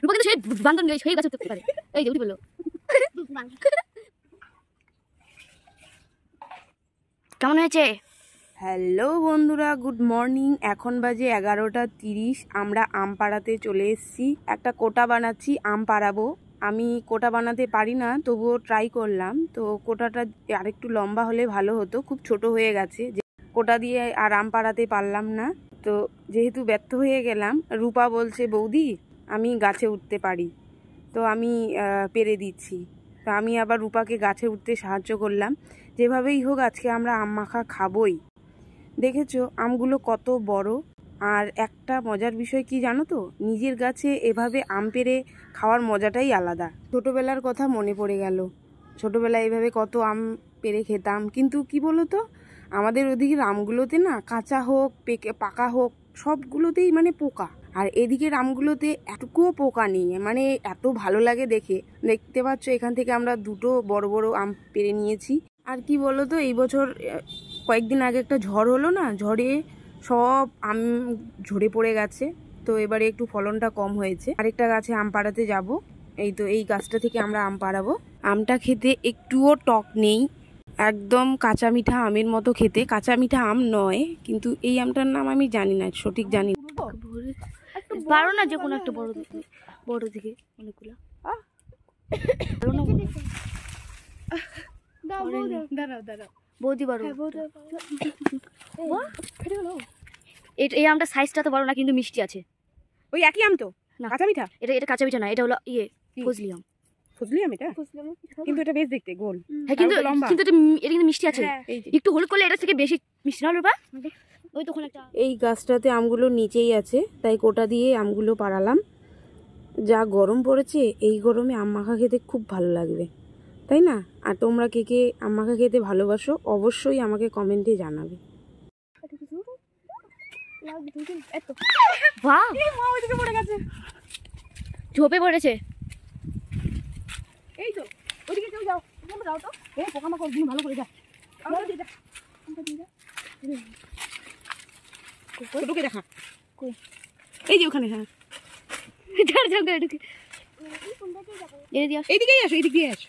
রূপা কিন্তু সেই বান্দর নিয়ে সেই গাছে উঠতে পারে। এই যে উঠে বললো। কেমন হয়েছে? হ্যালো বন্ধুরা, গুড মর্নিং। এখন বাজে 11:30। আমরা আম পাড়াতে চলে এসেছি। একটা কোটা বানাচ্ছি, আম পাড়াবো। আমি কোটা বানাতে পারি না, তবুও ট্রাই করলাম। তো কোটাটা আরেকটু লম্বা হলে ভালো হতো, খুব ছোট হয়ে গেছে, যে কোটা দিয়ে আর আম পাড়াতে পারলাম না। তো যেহেতু ব্যর্থ হয়ে গেলাম, রূপা বলছে বৌদি আমি গাছে উঠতে পারি, তো আমি পেরে দিচ্ছি। তো আমি আবার রূপাকে গাছে উঠতে সাহায্য করলাম। যেভাবেই হোক আজকে আমরা আম মাখা খাবোই। দেখেছো আমগুলো কত বড়। আর একটা মজার বিষয় কি জানো তো, নিজের গাছে এভাবে আম পেড়ে খাওয়ার মজাটাই আলাদা। ছোটোবেলার কথা মনে পড়ে গেল। ছোটোবেলায় এভাবে কত আম পেড়ে খেতাম। কিন্তু কি বলো তো, আমাদের ওদিকের আমগুলোতে না, কাঁচা হোক পাকা হোক, সবগুলোতেই মানে পোকা। আর এদিকের আমগুলোতে এতটুকুও পোকা নেই, মানে এত ভালো লাগে দেখে। দেখতে পাচ্ছ এখান থেকে আমরা দুটো বড় বড় আম পেড়ে নিয়েছি। আর কি বলো তো, এই বছর কয়েকদিন আগে একটা ঝড় হলো না, ঝড়ে সব আম ঝরে পড়ে গেছে। তো এবারে একটু ফলনটা কম হয়েছে। আরেকটা গাছে আম পাড়াতে যাব। এই তো এই গাছটা থেকে আমরা আম পাড়াবো। আমটা খেতে একটুও টক নেই, একদম কাঁচা মিঠা আমের মতো খেতে। কাঁচা মিঠা আম নয়, কিন্তু এই আমটার নাম আমি জানি না, সঠিক জানি না। পারো না যে কোনো একটা বড় দিকে অনেকগুলো বৌদি বারো। এই আমটা সাইজটা তো বড় না, কিন্তু মিষ্টি আছে। ওই একই আম তো, কাঁচা মিঠা? এটা কাঁচা মিঠা না, এটা হলো ফজলি আম। ফজলি আম এটা, কিন্তু এটা বেশ দেখতে গোল। হ্যাঁ, কিন্তু এটা কিন্তু মিষ্টি আছে। একটু হলুদ করলে এটা থেকে বেশি মিষ্টি না রূপা? ওই তখন একটা এই গাছটাতে আমগুলো নিচেই আছে, তাই কোটা দিয়ে আমগুলো পাড়ালাম। যা গরম পড়েছে, এই গরমে আম মাখা খেতে খুব ভালো লাগবে, তাই না? আর তোমরা কে কে আম মাখা খেতে ভালোবাসো অবশ্যই আমাকে কমেন্টে জানাবে। ঝোপে পড়েছে। এই তো ওইদিকে কেউ যাও, তোমরা যাও তো। এই পোকামাকড় গুলো ভালো করে যা। ঢুকে দেখা এই যে ওখানে। হ্যাঁ, এইদিকেই আসো, এইদিক দিয়ে আসো।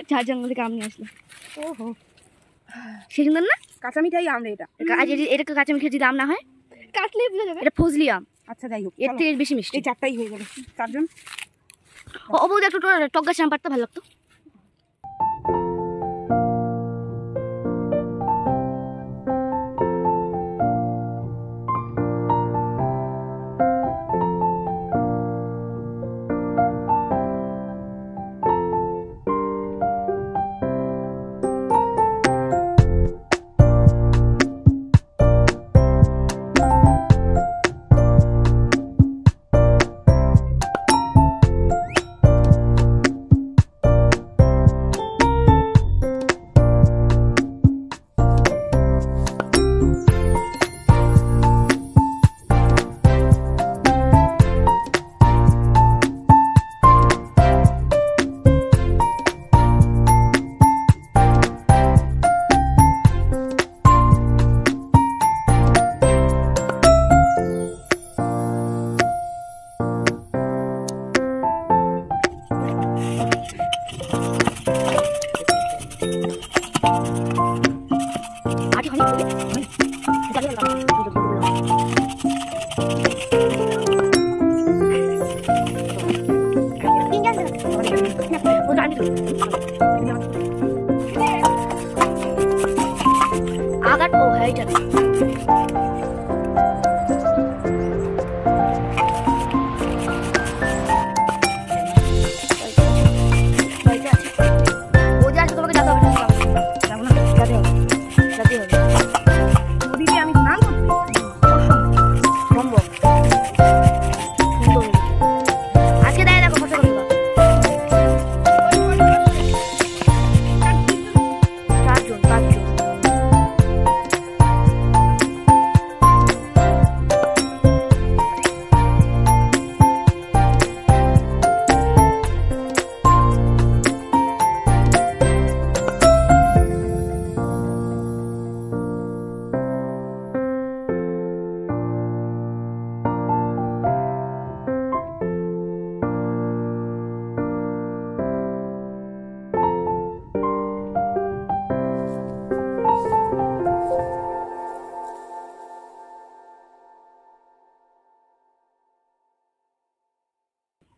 ঝাড় জঙ্গল থেকে আম নিয়ে আসলো। ওহো, সে সুন্দর না? কাঁচা মিঠাই আম এটা। এটা কাঁচা মিঠা যদি আম না হয়, কাটলে এটা ফজলি আম। আচ্ছা যাই হোক, এর থেকে বেশি মিষ্টি। এই চারটাই হয়ে যাবে, চারজন। ও বৌদি একটু টক গাছ আম পাড়তে ভালো লাগতো। আগার ও হ্যাঁ এটা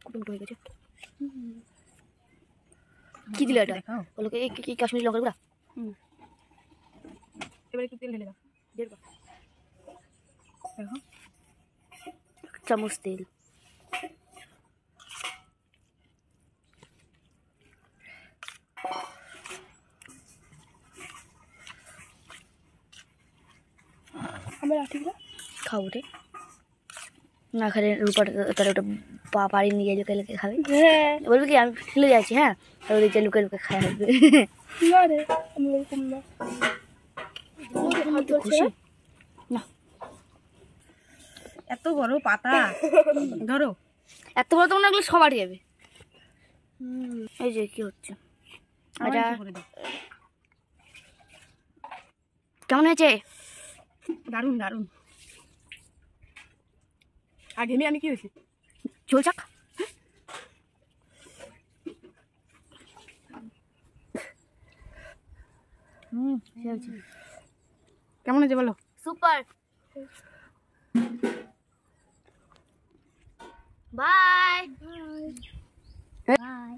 কুটুমটো হয়ে গেছে। কি দিলে এটা? বলো কি কাশ্মীরি লঙ্কার গুঁড়া? এবার একটু তেল ঢেলে দাও। দেখো চামচ তেল। আমরা লাঠিগুলো খাবো রে না, খালি রূপার তার ওটা বাড়ি নিয়ে লুকে লুকে খাবে। বলবি কি আমি ফেলে যাচ্ছি, হ্যাঁ ওই যে লুকে লুকে খাই আসবে। খুশি না, এত বড় পাতা ধরো, এত বড় তো মনে হলো সবারই যাবে। এই যে কি হচ্ছে এটা, কেমন হয়েছে? দারুন দারুন। আর ঘেমে আমি কি হয়েছি? ঝোল চাক। কেমন হয়েছে বলো? সুপার। Bye bye.